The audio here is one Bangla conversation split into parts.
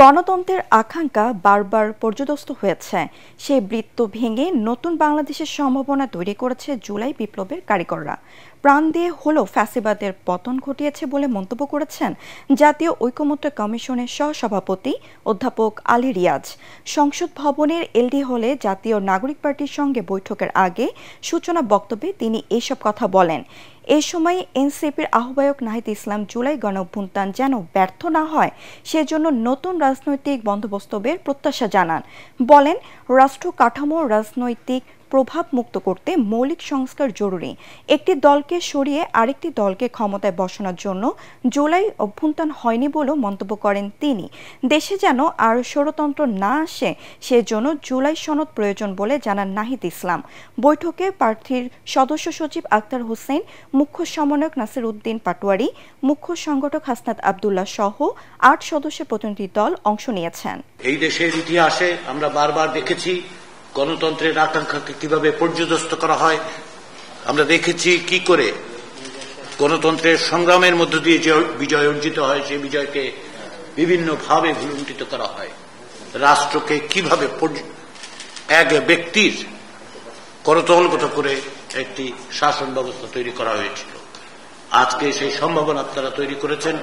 গণতন্ত্রের আকাঙ্ক্ষা বারবার পর্যদস্ত হয়েছে। সেই বৃত্ত ভেঙে নতুন বাংলাদেশের সম্ভাবনা তৈরি করেছে জুলাই বিপ্লবের কারিগররা। প্রাণ দিয়ে হলেও ফ্যাসিবাদের পতন ঘটিয়েছে বলে মন্তব্য করেছেন জাতীয় ঐকমত্য কমিশনের সহসভাপতি অধ্যাপক আলী রিয়াজ। সংসদ ভবনের এলডি হলে জাতীয় নাগরিক পার্টির সঙ্গে বৈঠকের আগে সূচনা বক্তব্যে তিনি এসব কথা বলেন। এ সময় এনসিপির আহ্বায়ক নাহিদ ইসলাম জুলাই গণঅভ্যুত্থান যেন ব্যর্থ না হয় সেজন্য নতুন রাজনৈতিক বন্দোবস্তের প্রত্যাশা জানান। বলেন, রাষ্ট্র কাঠামো রাজনৈতিক প্রভাব মুক্ত করতে মৌলিক সংস্কার জরুরি। একটি দলকে সরিয়ে আরেকটি দলকে ক্ষমতায় বসানোর জন্য জুলাই অভ্যুত্থান হয়নি বলেও মন্তব্য করেন তিনি। দেশে যেন আর ষড়যন্ত্র না আসে সেজন্য জুলাই সনদ প্রয়োজন বলে জানান নাহিদ ইসলাম। বৈঠকে প্রার্থীর সদস্য সচিব আক্তার হোসেন, মুখ্য সমন্বয়ক নাসির উদ্দিন পাটোয়ারি, মুখ্য সংগঠক হাসনাত আব্দুল্লাহ সহ ৮ সদস্যের প্রতিনিধি দল অংশ নিয়েছেন। এই দেশের ইতিহাসে আমরা বারবার দেখেছি গণতন্ত্রের আকাঙ্ক্ষাকে কিভাবে পর্যদস্ত করা হয়। আমরা দেখেছি কি করে গণতন্ত্রের সংগ্রামের মধ্য দিয়ে যে বিজয় অর্জিত হয় সেই বিজয়কে বিভিন্নভাবে ভুলুণ্ঠিত করা হয়। রাষ্ট্রকে কিভাবে এক ব্যক্তির করতলগত করে একটি শাসন ব্যবস্থা তৈরি করা হয়েছিল। আজকে সেই সম্ভাবনা আপনারা তৈরি করেছেন,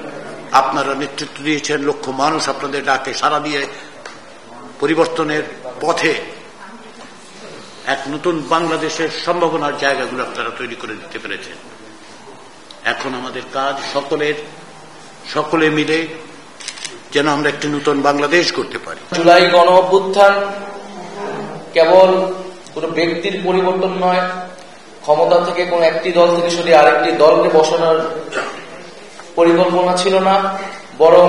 আপনারা নেতৃত্ব দিয়েছেন, লক্ষ মানুষ আপনাদের ডাকে সাড়া দিয়ে পরিবর্তনের পথে এক নতুন বাংলাদেশের সম্ভাবনার জায়গাগুলো আপনারা তৈরি করে দিতে পেরেছেন। এখন আমাদের কাজ সকলে মিলে যেন আমরা একটি নতুন বাংলাদেশ করতে পারি। জুলাই গণ অভ্যুত্থান কেবল কোন ব্যক্তির পরিবর্তন নয়, ক্ষমতা থেকে কোন একটি দল থেকে সরিয়ে আরেকটি দলকে বসানোর পরিকল্পনা ছিল না, বরং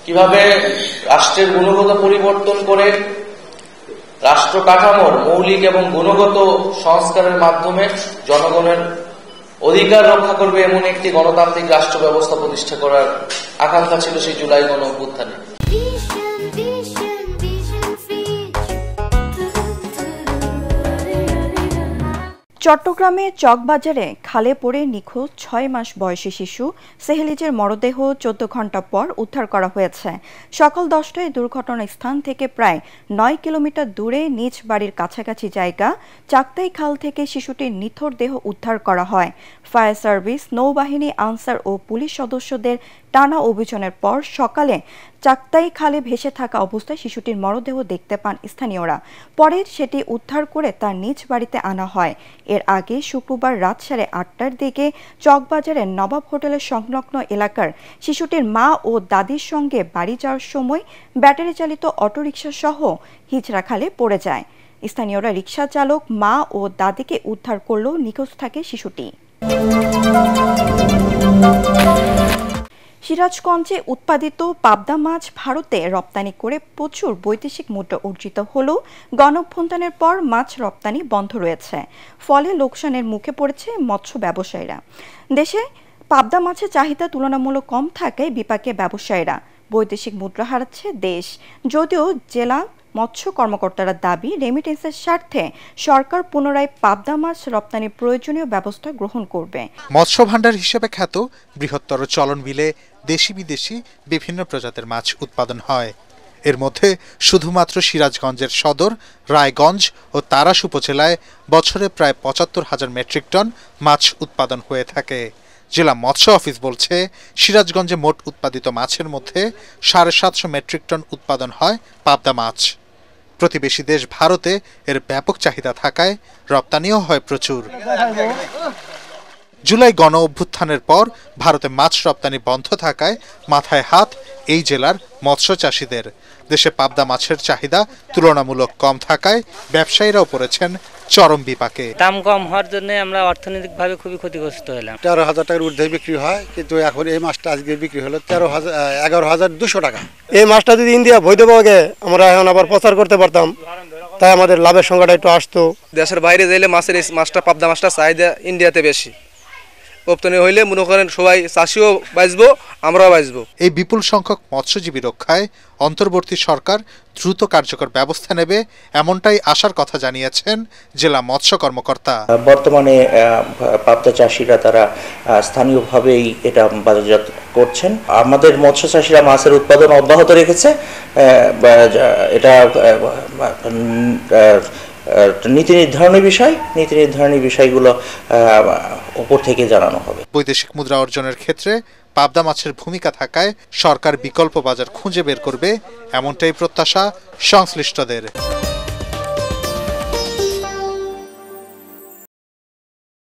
কিভাবে রাষ্ট্রের গুণগত পরিবর্তন করে রাষ্ট্র কাঠামোর মৌলিক এবং গুণগত সংস্কারের মাধ্যমে জনগণের অধিকার রক্ষা করবে এমন একটি গণতান্ত্রিক রাষ্ট্র ব্যবস্থা প্রতিষ্ঠা করার আকাঙ্ক্ষা ছিল সেই জুলাই গণ অভ্যুত্থানে। চট্টগ্রামে চকবাজারে খালে পড়ে নিখোঁজ ৬ মাস বয়সী শিশু সেহেলিজের মরদেহ ১৪ ঘণ্টা পর উদ্ধার করা হয়েছে। সকাল 10টায় দুর্ঘটনাস্থল থেকে প্রায় ৯ কিলোমিটার দূরে নিজ বাড়ির কাছাকাছি জায়গা চাকতাই খাল থেকে শিশুটির নিথর দেহ উদ্ধার করা হয়। ফায়ার সার্ভিস, নৌবাহিনী, আনসার ও পুলিশ সদস্যদের টানা অভিযানের পর সকালে চাকতাই খালে ভেসে থাকা অবস্থায় শিশুটির মরদেহ দেখতে পান স্থানীয়রা। পরে সেটি উদ্ধার করে তার নিজ বাড়িতে আনা হয়। এর আগে শুক্রবার রাত 8:30টার দিকে চকবাজারের নবাব হোটেলের সংলগ্ন এলাকার শিশুটির মা ও দাদির সঙ্গে বাড়ি যাওয়ার সময় ব্যাটারি চালিত অটোরিকশা সহ হিজড়া খালে পড়ে যায়। স্থানীয়রা রিকশা চালক, মা ও দাদিকে উদ্ধার করলেও নিখোঁজ থাকে শিশুটি। সিরাজগঞ্জে উৎপাদিত পাবদা মাছ ভারতে রপ্তানি করে প্রচুর বৈদেশিক মুদ্রা অর্জিত হলেও গণঅভ্যুত্থানের পর মাছ রপ্তানি বন্ধ রয়েছে। ফলে লোকসানের মুখে পড়েছে মৎস্য ব্যবসায়ীরা। দেশে পাবদা মাছের চাহিদা তুলনামূলক কম থাকায় বিপাকে ব্যবসায়ীরা। বৈদেশিক মুদ্রা হারাচ্ছে দেশ। যদিও জেলা মৎস্য কর্মকর্তারা দাবি, রেমিটেন্সের স্বার্থে সরকার পুনরায় পাবদা মাছ রপ্তানির প্রয়োজনীয় ব্যবস্থা গ্রহণ করবে। মৎস্য ভাণ্ডার হিসেবে খ্যাত বৃহত্তর চলন বিলে দেশি বিদেশি বিভিন্ন প্রজাতির মাছ উৎপাদন হয়। এর মধ্যে শুধুমাত্র সিরাজগঞ্জের সদর, রায়গঞ্জ ও তারাস উপজেলায় বছরে প্রায় ৭৫,০০০ মেট্রিক টন মাছ উৎপাদন হয়ে থাকে। জেলা মৎস্য অফিস বলছে, সিরাজগঞ্জে মোট উৎপাদিত মাছের মধ্যে ৭৫০ মেট্রিক টন উৎপাদন হয় পাবদা মাছ। প্রতিবেশী দেশ ভারতে এর ব্যাপক চাহিদা থাকায় রপ্তানিও হয় প্রচুর। জুলাই গণ অভ্যুত্থানের পর ভারতে মাছ রপ্তানি বন্ধ থাকায় মাথায় হাত এই জেলার মৎস্য চাষীদের। দেশে পাবদা মাছের চাহিদা তুলনামূলক কম থাকায় ব্যবসায়ীরাও পড়েছেন চরম বিপাকে। দাম কম হওয়ার জন্য আমরা অর্থনৈতিকভাবে খুবই ক্ষতিগ্রস্ত হলাম। ১৩,০০০ টাকার ঊর্ধ্বে বিক্রি হয়, কিন্তু এখন এই মাছটা আজকে বিক্রি হলো ১১,২০০ টাকা। এই মাছটা যদি ইন্ডিয়া বৈধভাবে আমরা এখন আবার প্রচার করতে পারতাম, তাই আমাদের লাভের সংখ্যাটা একটু আসতো। দেশের বাইরে গেলে মাছটা পাবদা মাছটা চাহিদা ইন্ডিয়াতে বেশি, রপ্তানি হইলে মনে করেন সবাই চাষিও বাঁচবো, আমরাও বাঁচবো। এই বিপুল সংখ্যক মৎস্যজীবী রক্ষায় অন্তর্বর্তী সরকার দ্রুত কার্যকর ব্যবস্থা নেবে, এমনটাই আশার কথা জানিয়েছেন জেলা মৎস্য কর্মকর্তা। বর্তমানে পাবদা চাষিরা তারা স্থানীয়ভাবেই এটা বাজারজাত করছেন। আমাদের মৎস্য চাষিরা মাছের উৎপাদন অব্যাহত রেখেছে। এটা নীতি নির্ধারণী বিষয়গুলো উপর থেকে জানানো হবে। বৈদেশিক মুদ্রা অর্জনের ক্ষেত্রে পাবদা মাছের ভূমিকা থাকায় সরকার বিকল্প বাজার খুঁজে বের করবে, এমনটাই প্রত্যাশা সংশ্লিষ্টদের।